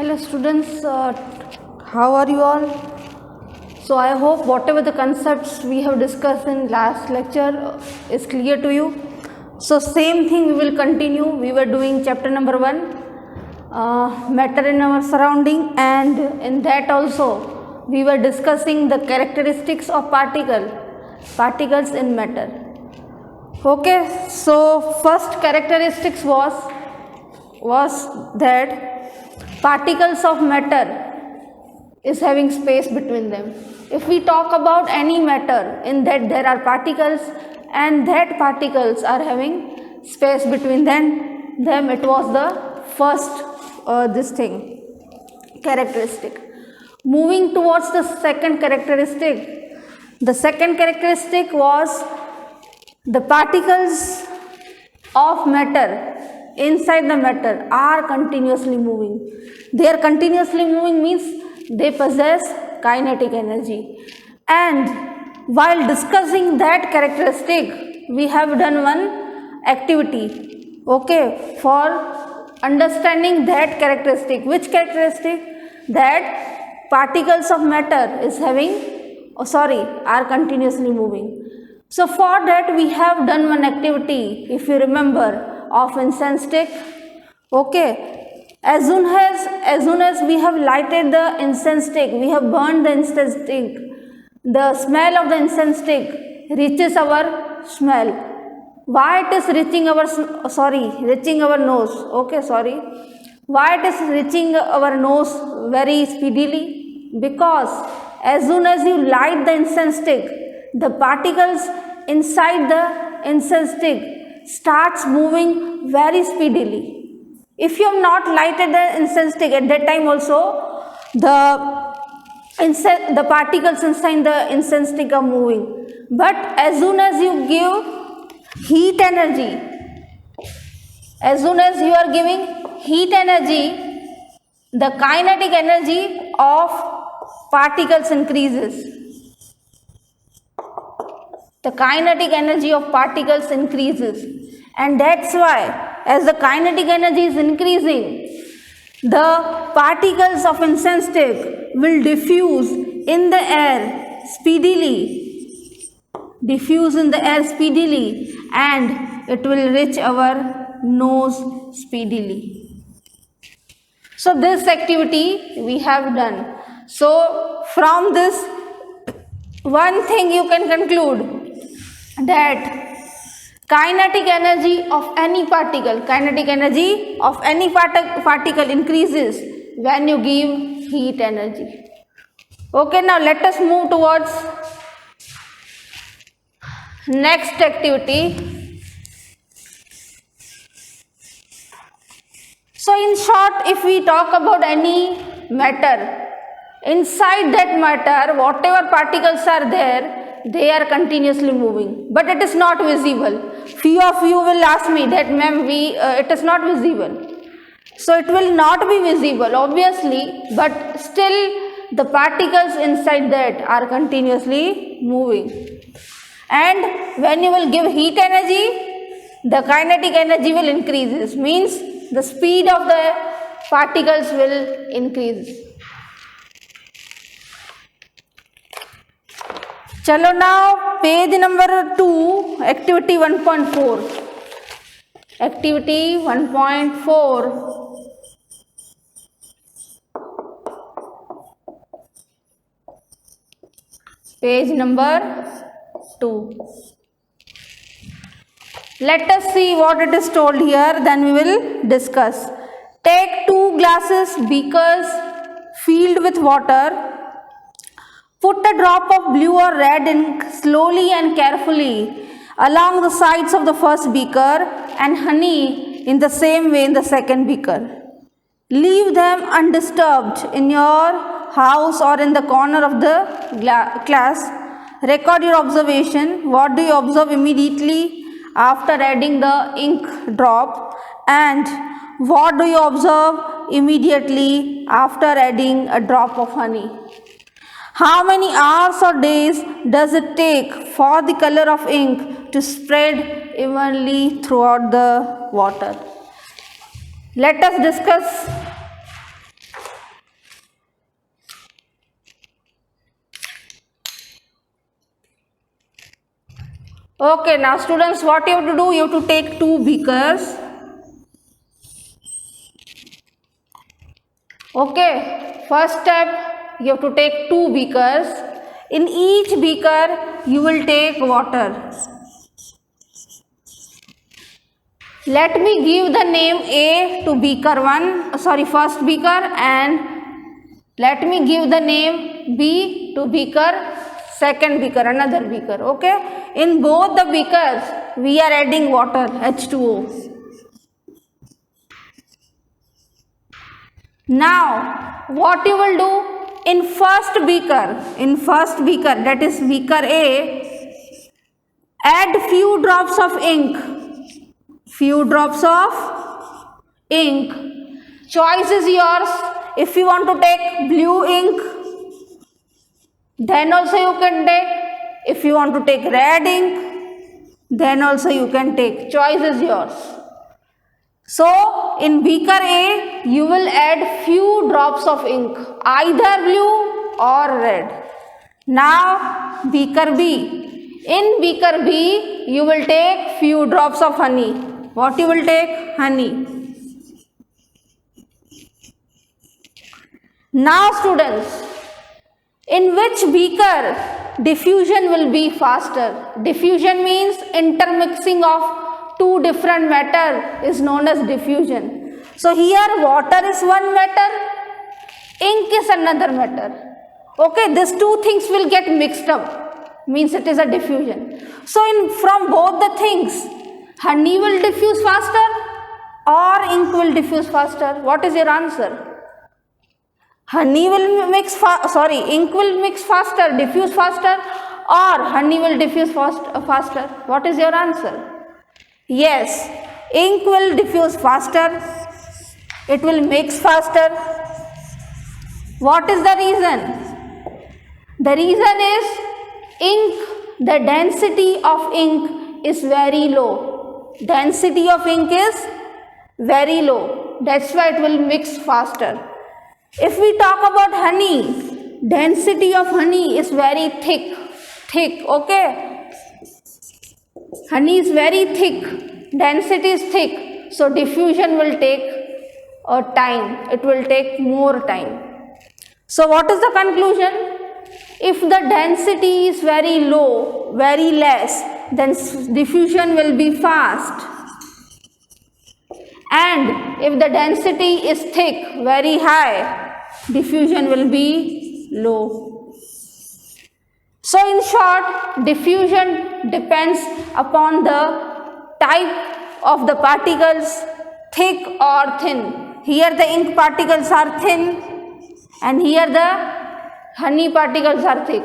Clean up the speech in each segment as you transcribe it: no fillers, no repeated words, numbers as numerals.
Hello students, how are you all? So I hope whatever the concepts we have discussed in last lecture is clear to you. So same thing we will continue. We were doing chapter number 1, matter in our surrounding, and in that also we were discussing the characteristics of particles in matter. Okay, so first characteristics was that particles of matter is having space between them. If we talk about any matter, in that there are particles and that particles are having space between them, it was the first characteristic. Moving towards the second characteristic, the second characteristic was the particles of matter inside the matter are continuously moving. They are continuously moving means they possess kinetic energy. And while discussing that characteristic, we have done one activity, okay, for understanding that characteristic. Which characteristic? That particles of matter are continuously moving. So for that we have done one activity, if you remember, of incense stick. Okay, as soon as we have lighted the incense stick, we have burned the incense stick, the smell of the incense stick reaches our smell. Why it is reaching our nose? Okay, sorry. Why it is reaching our nose very speedily? Because as soon as you light the incense stick, the particles inside the incense stick starts moving very speedily. If you have not lighted the incense stick at that time also, the particles inside the incense stick are moving. But as soon as you give heat energy, as soon as you are giving heat energy, the kinetic energy of particles increases. The kinetic energy of particles increases, and that's why as the kinetic energy is increasing, the particles of incense stick will diffuse in the air speedily, and it will reach our nose speedily. So this activity we have done. So from this, one thing you can conclude, that kinetic energy of any particle increases when you give heat energy. Okay, now let us move towards next activity. So in short, if we talk about any matter, inside that matter, whatever particles are there, they are continuously moving, but it is not visible. Few of you will ask me that, ma'am, it is not visible. So it will not be visible obviously, but still the particles inside that are continuously moving. And when you will give heat energy, the kinetic energy will increase. Means the speed of the particles will increase. Chalo, now page number 2, activity 1.4. Activity 1.4. Page number 2. Let us see what it is told here, then we will discuss. Take 2 glasses beakers filled with water. Put a drop of blue or red ink slowly and carefully along the sides of the first beaker and honey in the same way in the second beaker. Leave them undisturbed in your house or in the corner of the class. Record your observation. What do you observe immediately after adding the ink drop, and what do you observe immediately after adding a drop of honey? How many hours or days does it take for the color of ink to spread evenly throughout the water? Let us discuss Okay, now students, what you have to do? You have to take two beakers. Okay, first step, you have to take two beakers. In each beaker, you will take water. Let me give the name A to beaker 1, first beaker, and let me give the name B to beaker, second beaker, another beaker. Okay, in both the beakers, we are adding water, H2O. Now, what you will do in first beaker, that is beaker A, add few drops of ink. Choice is yours. If you want to take blue ink, then also you can take. If you want to take red ink, then also you can take. Choice is yours. So, in beaker A, you will add few drops of ink, either blue or red. Now, beaker B. In beaker B, you will take few drops of honey. What you will take? Honey. Now, students, in which beaker diffusion will be faster? Diffusion means intermixing of two different matter is known as diffusion. So here water is one matter, ink is another matter. Okay, these two things will get mixed up, means it is a diffusion. So from both the things, honey will diffuse faster or ink will diffuse faster. What is your answer? Ink will mix faster, diffuse faster, or honey will diffuse faster. What is your answer? Yes, ink will diffuse faster, it will mix faster. What is the reason? The reason is ink, the density of ink is very low. Density of ink is very low. That's why it will mix faster. If we talk about honey, density of honey is very thick, okay? Honey is very thick, density is thick, so diffusion will take time, it will take more time. So what is the conclusion? If the density is very low, very less, then diffusion will be fast. And if the density is thick, very high, diffusion will be low. So in short, diffusion depends upon the type of the particles, thick or thin. Here the ink particles are thin and here the honey particles are thick.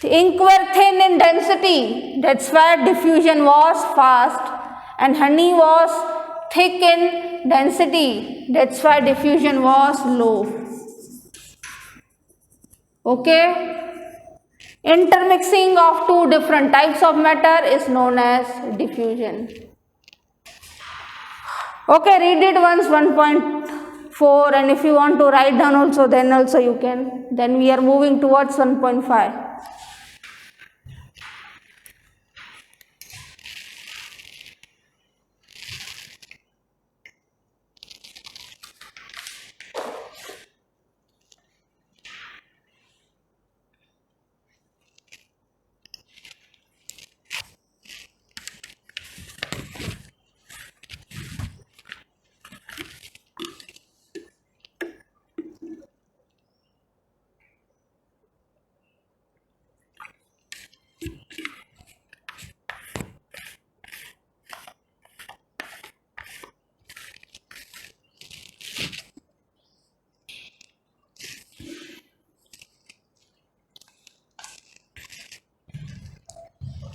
The ink were thin in density, that's why diffusion was fast, and honey was thick in density, that's why diffusion was low. Okay? Intermixing of two different types of matter is known as diffusion. Okay, read it once, 1.4, and if you want to write down also, then also you can. Then we are moving towards 1.5.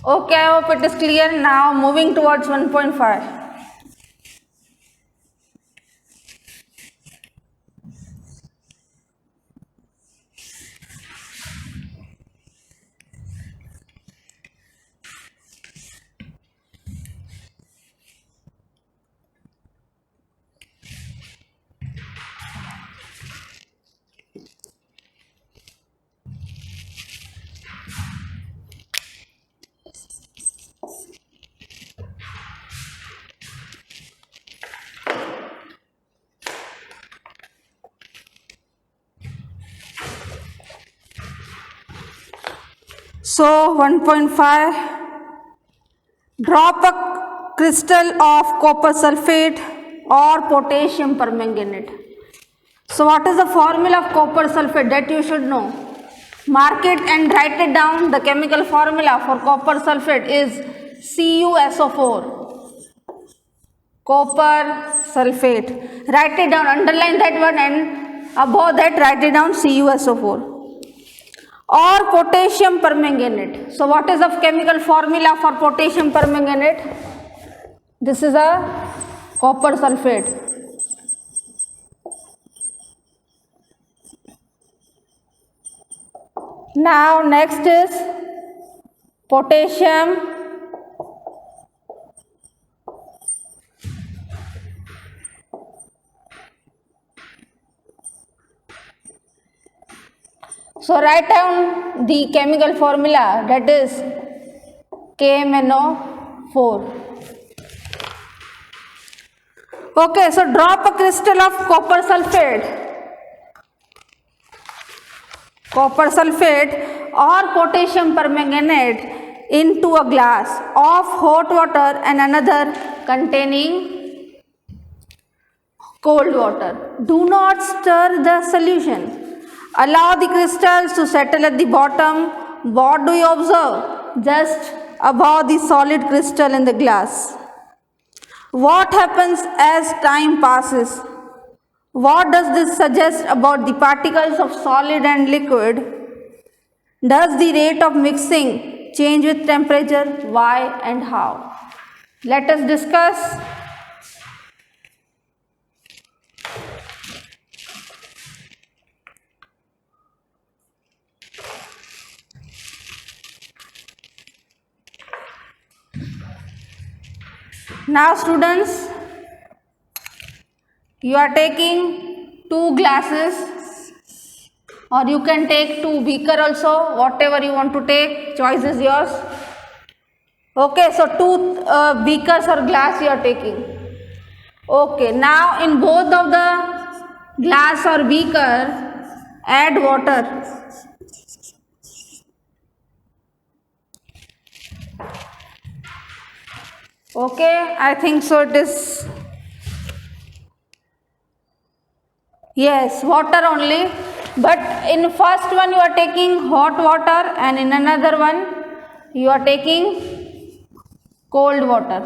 Okay, I hope it is clear. Now moving towards 1.5. So 1.5, drop a crystal of copper sulfate or potassium permanganate. So what is the formula of copper sulfate? That you should know. Mark it and write it down. The chemical formula for copper sulfate is CuSO4. Copper sulfate. Write it down, underline that one, and above that write it down CuSO4. Or potassium permanganate. So what is the chemical formula for potassium permanganate? This is a copper sulfate. Now next is potassium so write down the chemical formula, that is KMnO4. Okay, so drop a crystal of copper sulfate or potassium permanganate into a glass of hot water and another containing cold water. Do not stir the solution. Allow the crystals to settle at the bottom. What do you observe? Just above the solid crystal in the glass. What happens as time passes? What does this suggest about the particles of solid and liquid? Does the rate of mixing change with temperature? Why and how? Let us discuss. Now students, you are taking 2 glasses, or you can take 2 beaker also, whatever you want to take, choice is yours. Okay, so 2 beakers or glass you are taking. Okay, now in both of the glass or beaker, add water. Okay, I think so it is, yes, water only, but in first one you are taking hot water and in another one you are taking cold water,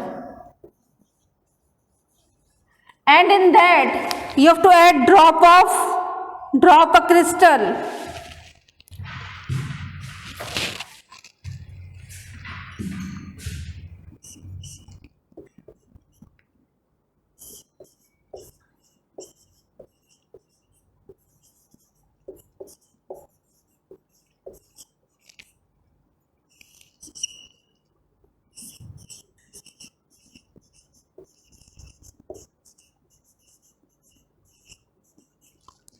and in that you have to add drop a crystal.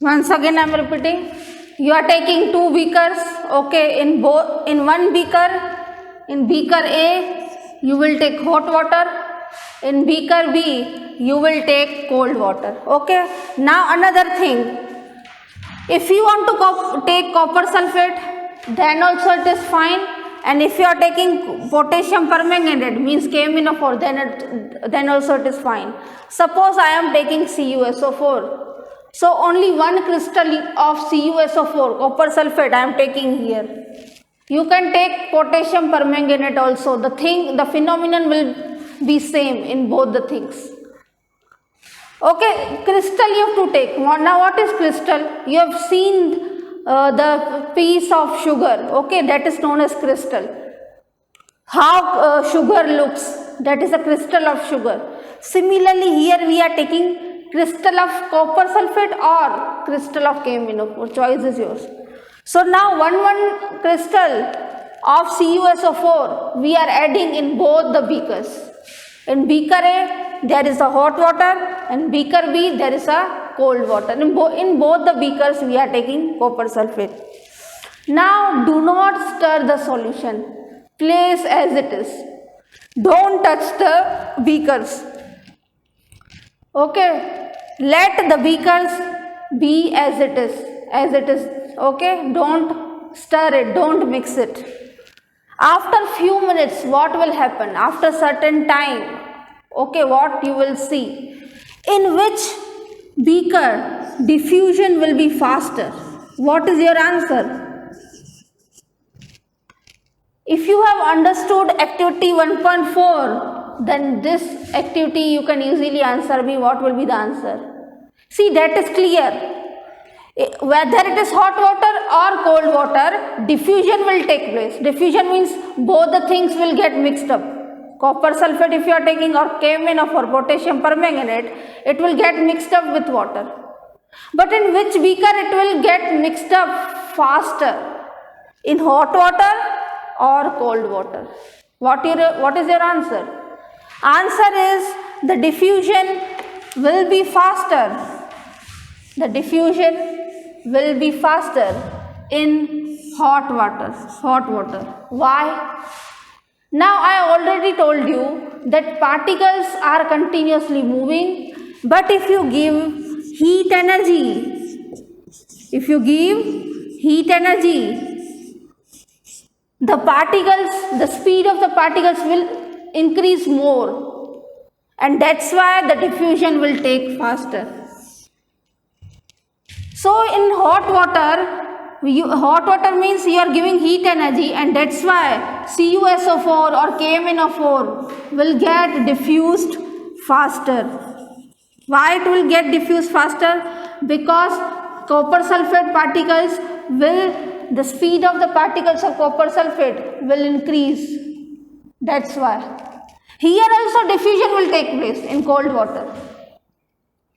Once again I am repeating, you are taking 2 beakers, okay, in one beaker, in beaker A you will take hot water, in beaker B you will take cold water, okay. Now another thing, if you want to take copper sulfate, then also it is fine, and if you are taking potassium permanganate, means KMnO4, then also it is fine. Suppose I am taking CuSO4. So only one crystal of CuSO4, copper sulfate, I am taking here. You can take potassium permanganate also. The phenomenon will be same in both the things. Okay, crystal you have to take. Now what is crystal? You have seen the piece of sugar. Okay, that is known as crystal. How sugar looks, that is a crystal of sugar. Similarly, here we are taking crystal of copper sulfate or crystal of KMnO4, choice is yours. So now one crystal of CuSO4 we are adding in both the beakers. In beaker A there is a hot water, and beaker B there is a cold water. In both the beakers we are taking copper sulfate. Now do not stir the solution, place as it is. Don't touch the beakers. Okay, let the beakers be as it is, okay. Don't stir it, don't mix it. After few minutes, what will happen? After certain time, okay, what you will see? In which beaker diffusion will be faster? What is your answer? If you have understood activity 1.4, then this activity you can easily answer me what will be the answer. See, that is clear. Whether it is hot water or cold water, diffusion will take place. Diffusion means both the things will get mixed up. Copper sulfate if you are taking, or KMnO or potassium permanganate, it will get mixed up with water. But in which beaker it will get mixed up faster? In hot water or cold water? What is your answer? Answer is the diffusion will be faster. The diffusion will be faster in hot water. Why? Now I already told you that particles are continuously moving, but if you give heat energy, the speed of the particles will increase more, and that's why the diffusion will take faster. So in hot water means you are giving heat energy, and that's why CuSO4 or KMnO4 will get diffused faster. Why it will get diffused faster? Because copper sulfate particles the speed of the particles of copper sulfate will increase. That's why. Here also diffusion will take place in cold water.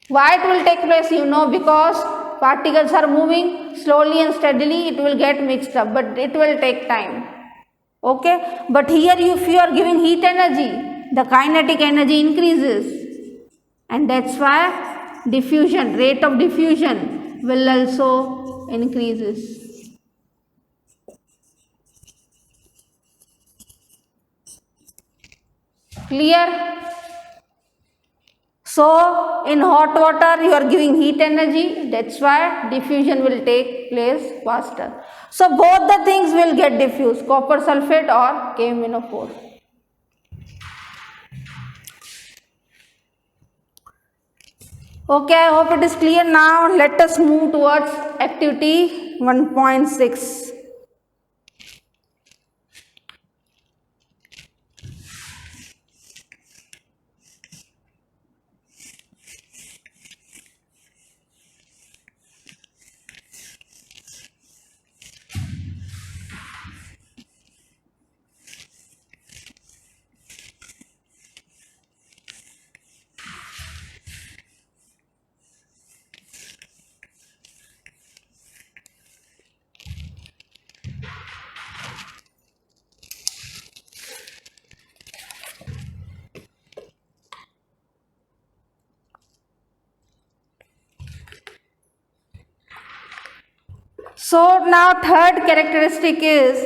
Why it will take place? Because particles are moving slowly and steadily, it will get mixed up, but it will take time. Okay, but here if you are giving heat energy, the kinetic energy increases, and that's why rate of diffusion will also increases. Clear? So in hot water you are giving heat energy, that's why diffusion will take place faster. So both the things will get diffused, copper sulfate or KMnO4. Okay, I hope it is clear. Now let us move towards activity 1.6. So now third characteristic is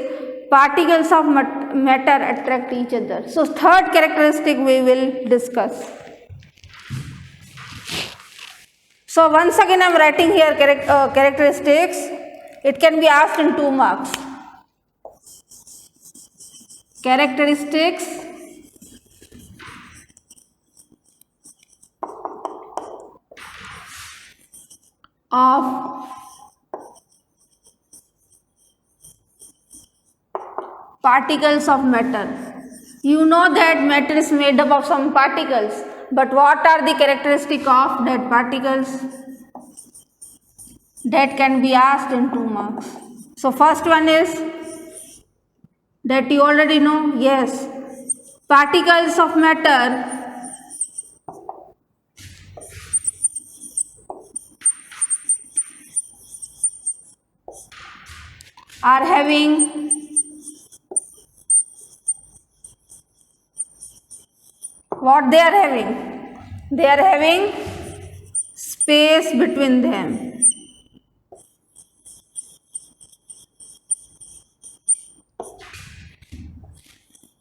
particles of matter attract each other. So third characteristic we will discuss. So once again I am writing here characteristics. It can be asked in 2 marks. Characteristics of particles of matter. You know that matter is made up of some particles, but what are the characteristics of that particles? That can be asked in 2 marks. So first one is that you already know, yes, particles of matter are having what they are having? They are having space between them.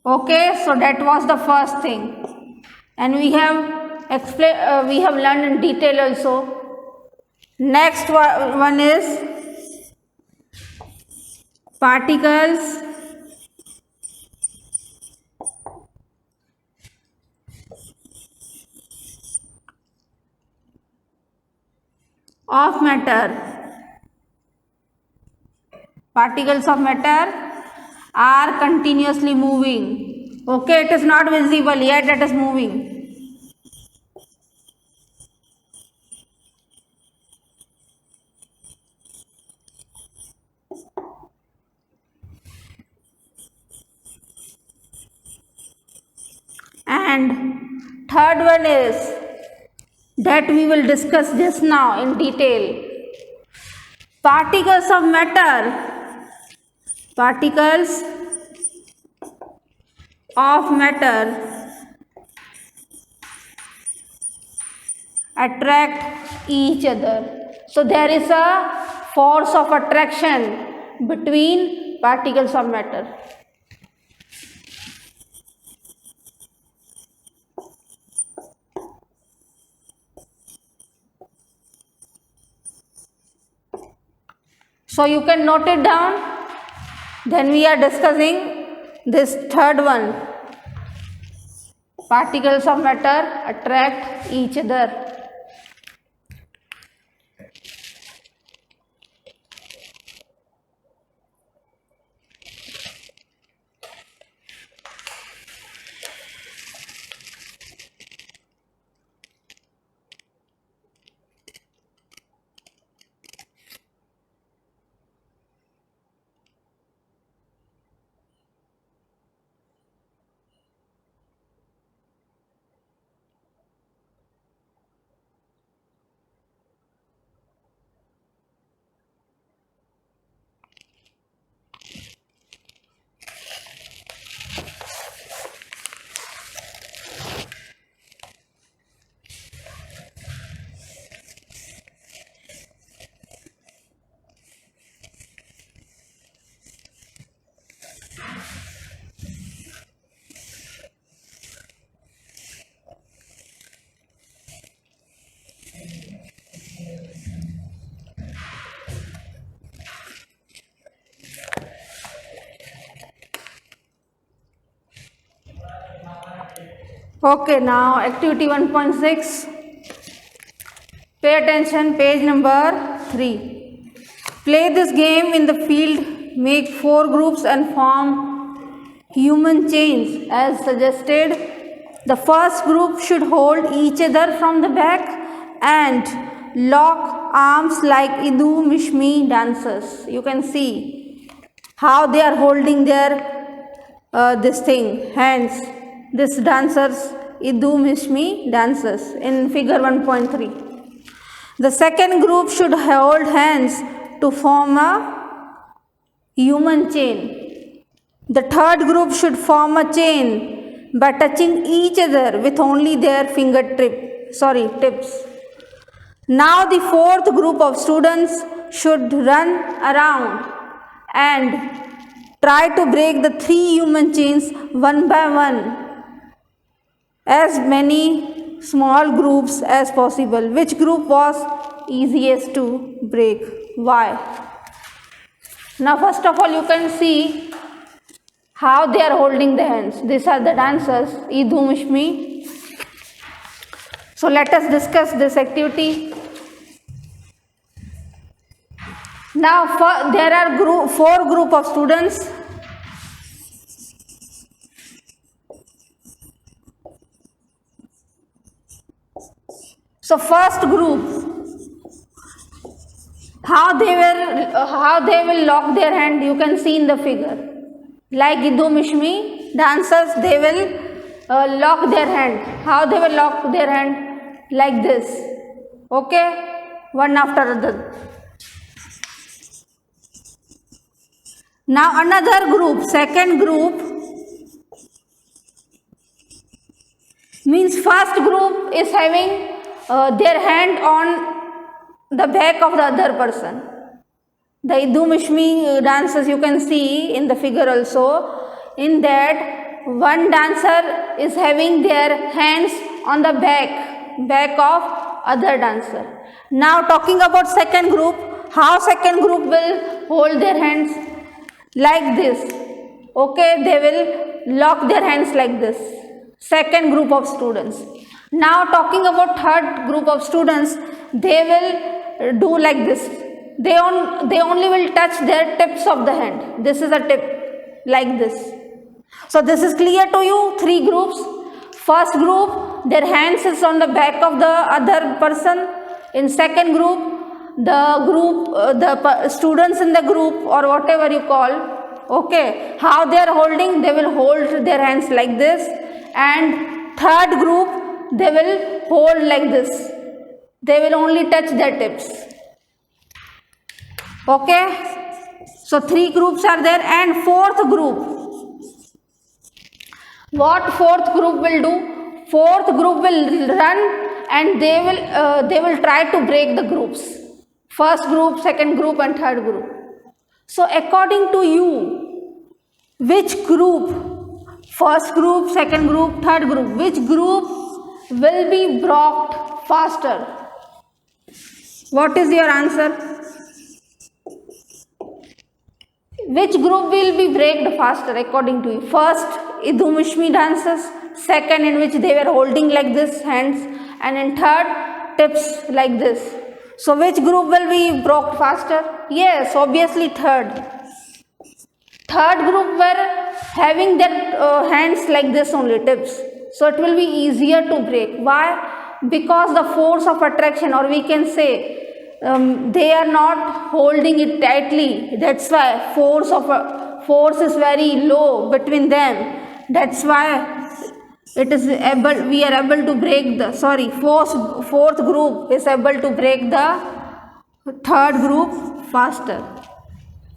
Okay, so that was the first thing, and we have explained. We have learned in detail also. Next one is particles of matter. Particles of matter are continuously moving. Okay, it is not visible yet, it is moving. And third one is that we will discuss just now in detail. Particles of matter. Particles of matter attract each other. So there is a force of attraction between particles of matter. So you can note it down. Then we are discussing this third one. Particles of matter attract each other. Okay, now activity 1.6. Pay attention, page number 3. Play this game in the field, make 4 groups and form human chains as suggested. The first group should hold each other from the back and lock arms like Idu Mishmi dancers. You can see how they are holding their hands. This dancers, Idu Mishmi dancers in figure 1.3. The second group should hold hands to form a human chain. The third group should form a chain by touching each other with only their tips. Now the fourth group of students should run around and try to break the 3 human chains one by one. As many small groups as possible. Which group was easiest to break? Why? Now first of all you can see how they are holding the hands. These are the dancers, Idu Mishmi. So let us discuss this activity. Now there are 4 group of students. So first group, how they will lock their hand, you can see in the figure. Like Idu Mishmi dancers, they will lock their hand. How they will lock their hand? Like this. Okay, one after another. Now another group, second group, means first group is having their hand on the back of the other person. The Idu Mishmi dancers you can see in the figure also. In that one dancer is having their hands on the back of other dancer. Now talking about second group, how second group will hold their hands? Like this. Okay, they will lock their hands like this. Second group of students. Now talking about third group of students, they will do like this. They only will touch their tips of the hand. This is a tip, like this. So this is clear to you. 3 groups. First group, their hands is on the back of the other person. In second group, the students in the group or whatever you call, okay, how they are holding, they will hold their hands like this. And third group, they will hold like this. They will only touch their tips. Okay, so 3 groups are there. And fourth group, what fourth group will do? Fourth group will run and they will try to break the groups. First group, second group and third group. So according to you, which group, first group, second group, third group, which group will be broke faster? What is your answer? Which group will be breaked faster according to you? First, Idumishmi dances. Second, in which they were holding like this hands. And in third, tips like this. So which group will be broke faster? Yes, obviously third. Third group were having their hands like this only, tips. So it will be easier to break. Why? Because the force of attraction, or we can say, they are not holding it tightly. That's why force is very low between them. That's why we are able to break the fourth group is able to break the third group faster,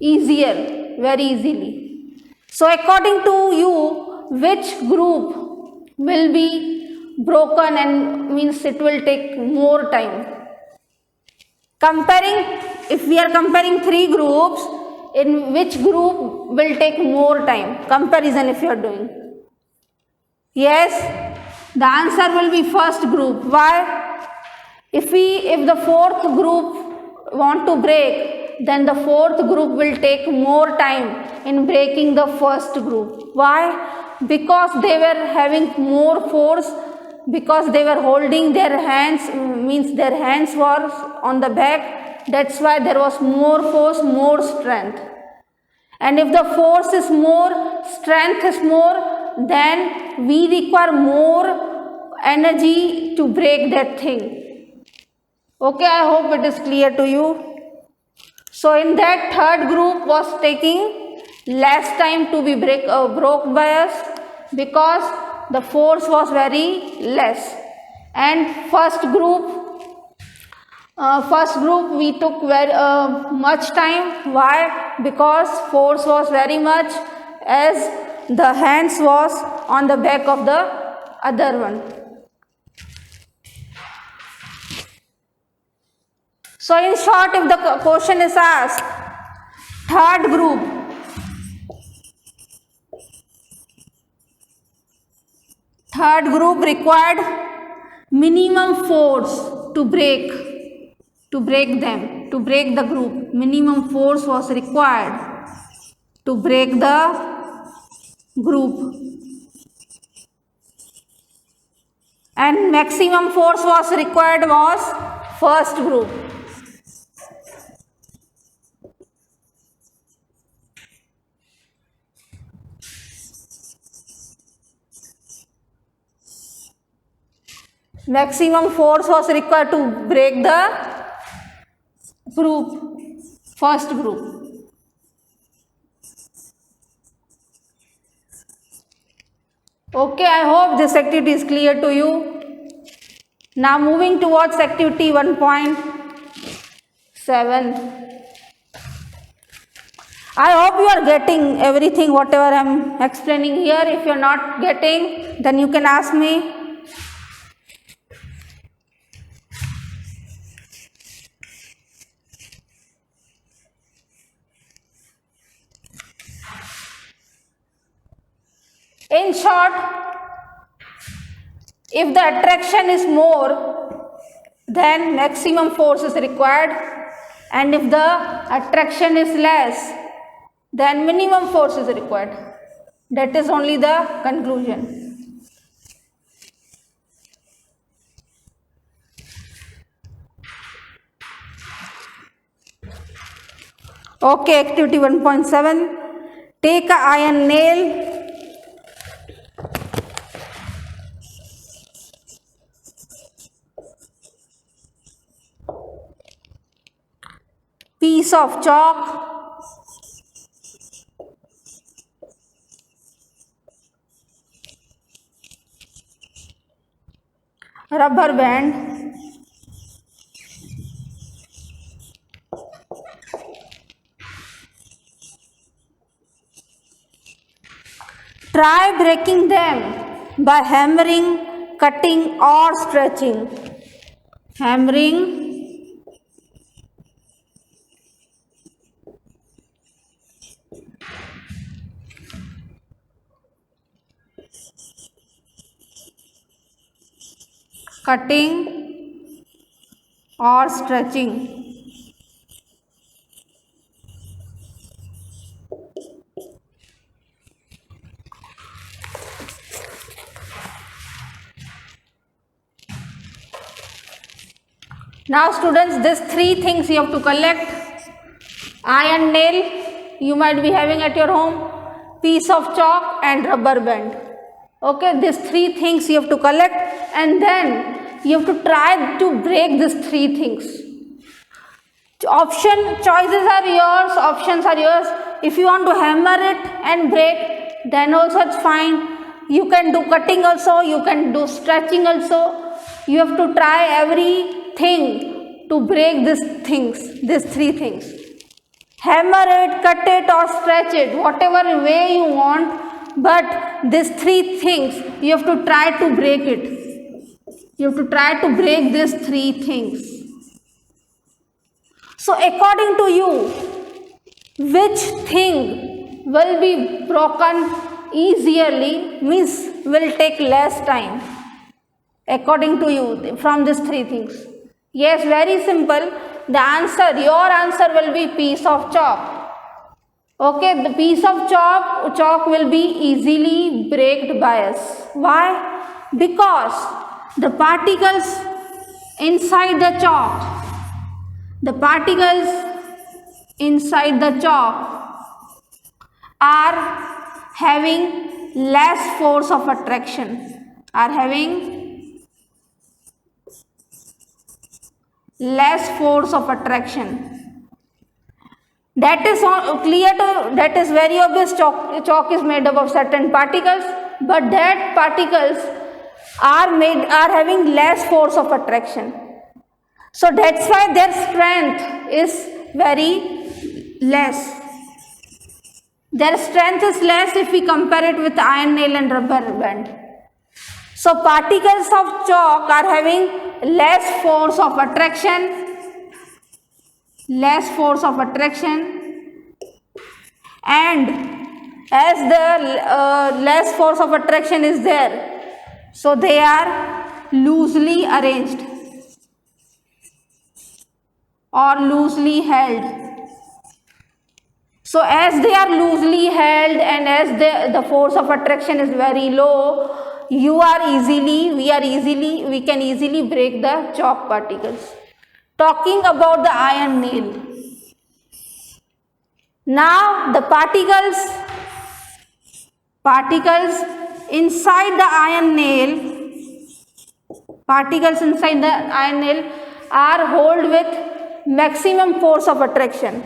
easier, very easily. So according to you, which group will be broken and means it will take more time? If we are comparing 3 groups, in which group will take more time? Comparison if you are doing. Yes, the answer will be first group. Why? If the fourth group want to break, then the fourth group will take more time in breaking the first group. Why? Because they were having more force, because they were holding their hands, means their hands were on the back. That's why there was more force, more strength. And if the force is more, strength is more, then we require more energy to break that thing. Okay, I hope it is clear to you. So in that, third group was taking less time to be broke by us, because the force was very less. And first group we took very much time. Why? Because force was very much, as the hands was on the back of the other one. So in short, if the question is asked, third group required minimum force to break the group. Minimum force was required to break the group, and maximum force was required was first group. Maximum force was required to break the group, first group. Okay, I hope this activity is clear to you. Now moving towards activity 1.7. I hope you are getting everything whatever I am explaining here. If you are not getting, then you can ask me. In short, if the attraction is more, then maximum force is required, and if the attraction is less, then minimum force is required. That is only the conclusion. Okay, activity 1.7. Take a iron nail, piece of chalk, rubber band, try breaking them by hammering, cutting or stretching. Hammering, cutting or stretching. Now students, these three things you have to collect: iron nail you might be having at your home, piece of chalk and rubber band. Okay, these three things you have to collect, and then you have to try to break these three things. Choices are yours, options are yours. If you want to hammer it and break, then also it's fine. You can do cutting also, you can do stretching also. You have to try everything to break these three things. Hammer it, cut it or stretch it, whatever way you want, but these three things you have to try to break it. You have to try to break these three things. So according to you, which thing will be broken easily, means will take less time? According to you, from these three things. Yes, very simple. The answer, your answer will be piece of chalk. Okay, the piece of chalk will be easily breaked by us. Why? Because the particles inside the chalk, are having less force of attraction, That is clear that is very obvious. Chalk is made up of certain particles, but that particles are having less force of attraction. So that's why their strength is very less. Their strength is less if we compare it with iron nail and rubber band. So particles of chalk are having less force of attraction, and as the less force of attraction is there, so they are loosely arranged or loosely held. So as they are loosely held and as the force of attraction is very low, we can easily break the chalk particles. Talking about the iron nail. Now the particles inside the iron nail are held with maximum force of attraction.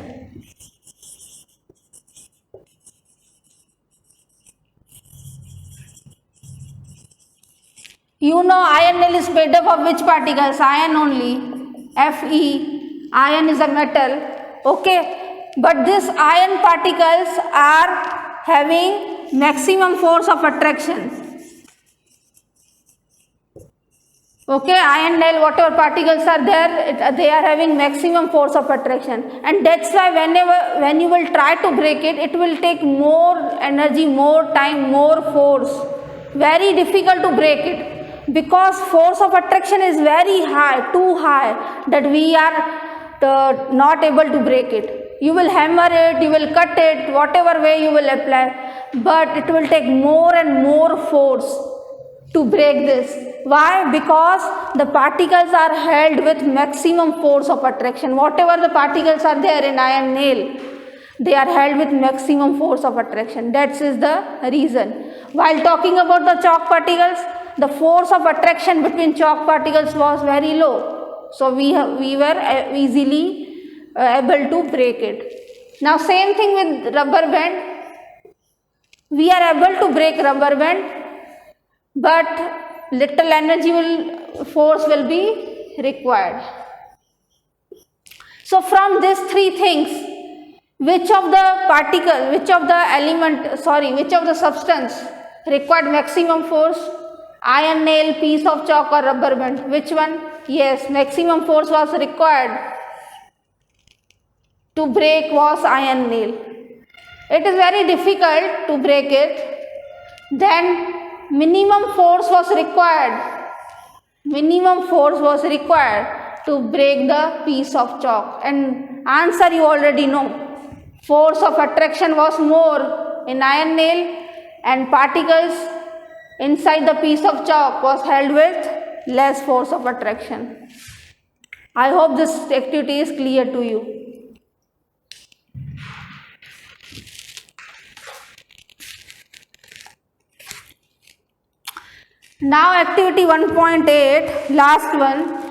You know iron nail is made up of which particles? Iron only. Fe. Iron is a metal. Okay. But these iron particles are having maximum force of attraction. Okay. Iron nail, whatever particles are there, they are having maximum force of attraction. And that's why when you will try to break it, it will take more energy, more time, more force. Very difficult to break it. Because force of attraction is very high, too high, that we are not able to break it. You will hammer it, you will cut it, whatever way you will apply, but it will take more and more force to break this. Why? Because the particles are held with maximum force of attraction. Whatever the particles are there in iron nail, they are held with maximum force of attraction. That is the reason. While talking about the chalk particles, the force of attraction between chalk particles was very low. So we were easily able to break it. Now same thing with rubber band. We are able to break rubber band, but little energy force will be required. So from these three things, which of the substance required maximum force? Iron nail, piece of chalk or rubber band? Which one? Yes, maximum force was required to break was iron nail. It is very difficult to break it. Then minimum force was required. Minimum force was required to break the piece of chalk. And answer you already know. Force of attraction was more in iron nail, and particles inside the piece of chalk was held with less force of attraction. I hope this activity is clear to you. Now activity 1.8, last one.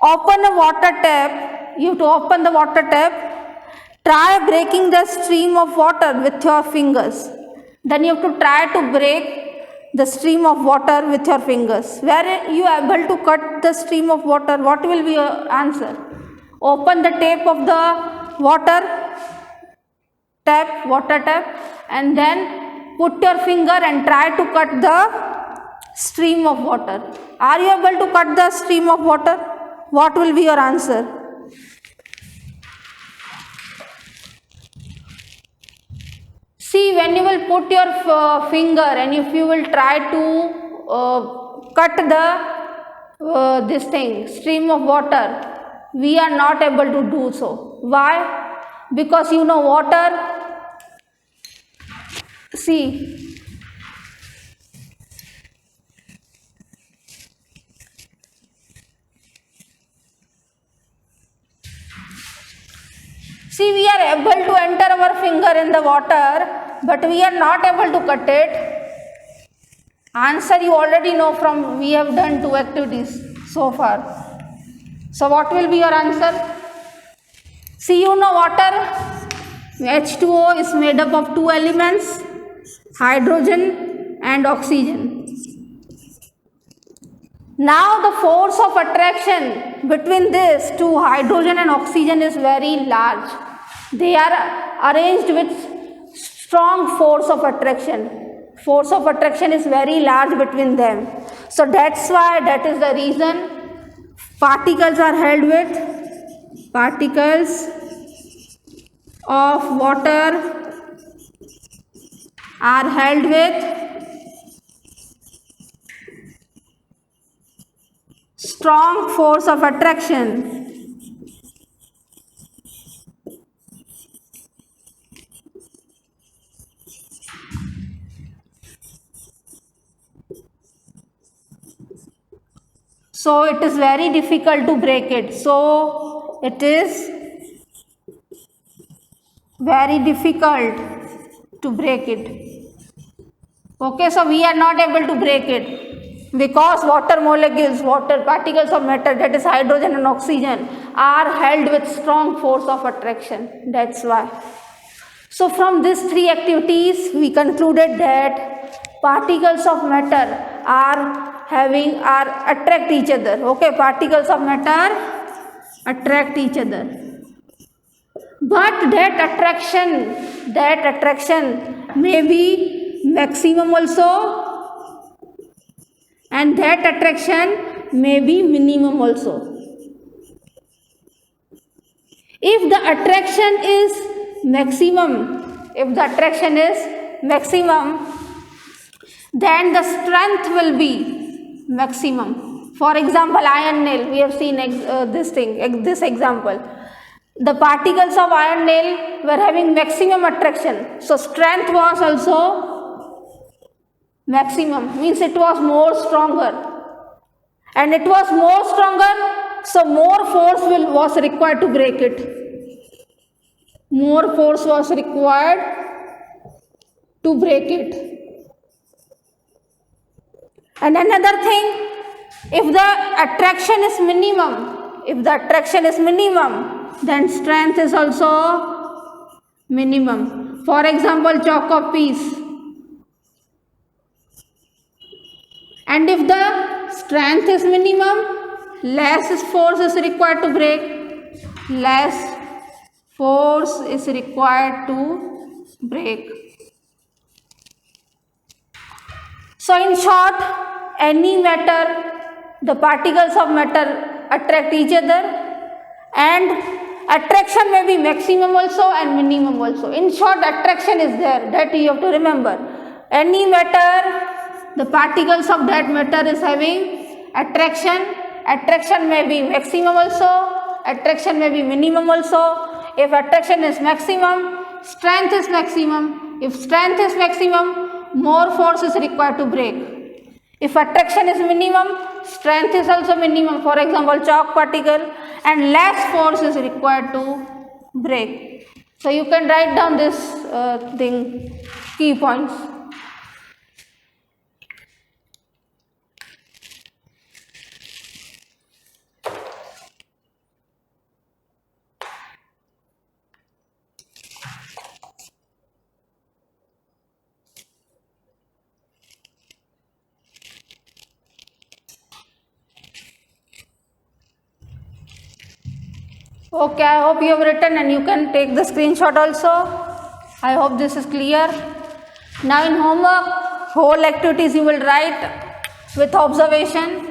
Open a water tap. You have to open the water tap. Try breaking the stream of water with your fingers. Then you have to try to break the stream of water with your fingers. Where you are able to cut the stream of water, what will be your answer? Open the tap of the water tap, and then put your finger and try to cut the stream of water. Are you able to cut the stream of water? What will be your answer? See, when you will put your finger and if you will try to cut the stream of water, we are not able to do so. Why? Because you know water. See, we are able to enter our finger in the water, but we are not able to cut it. Answer you already know from we have done 2 activities so far. So what will be your answer? See, you know water, H2O is made up of 2 elements, hydrogen and oxygen. Now the force of attraction between these 2, hydrogen and oxygen, is very large. They are arranged with strong force of attraction. Force of attraction is very large between them. So that is the reason particles of water are held with strong force of attraction. So it is very difficult to break it. So it is very difficult to break it. Okay, so we are not able to break it because water molecules, water particles of matter, that is hydrogen and oxygen, are held with strong force of attraction. That's why. So from these 3 activities, we concluded that particles of matter attract each other. Okay, particles of matter attract each other. But that attraction may be maximum also, and that attraction may be minimum also. If the attraction is maximum, then the strength will be maximum. For example, iron nail, we have seen this example. The particles of iron nail were having maximum attraction, so strength was also maximum, means it was more stronger, and it was more stronger, so more force was required to break it. more force was required to break it. And another thing, if the attraction is minimum, then strength is also minimum. For example, chalk of peace. And if the strength is minimum, less force is required to break. Less force is required to break. So in short, any matter, the particles of matter attract each other, and attraction may be maximum also and minimum also. In short, attraction is there, that you have to remember. Any matter, the particles of that matter is having attraction. Attraction may be maximum also, attraction may be minimum also. If attraction is maximum, strength is maximum. If strength is maximum, more force is required to break. If attraction is minimum, strength is also minimum. For example, chalk particle, and less force is required to break. So you can write down this key points. Okay, I hope you have written, and you can take the screenshot also. I hope this is clear. Now in homework, whole activities you will write with observation,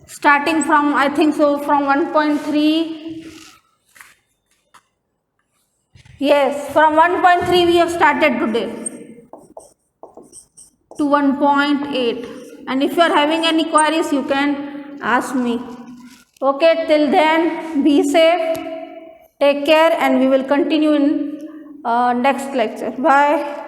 starting from, I think so, from 1.3. Yes, from 1.3 we have started today to 1.8. And if you are having any queries, you can ask me. Okay, till then, be safe. Take care, and we will continue in next lecture. Bye.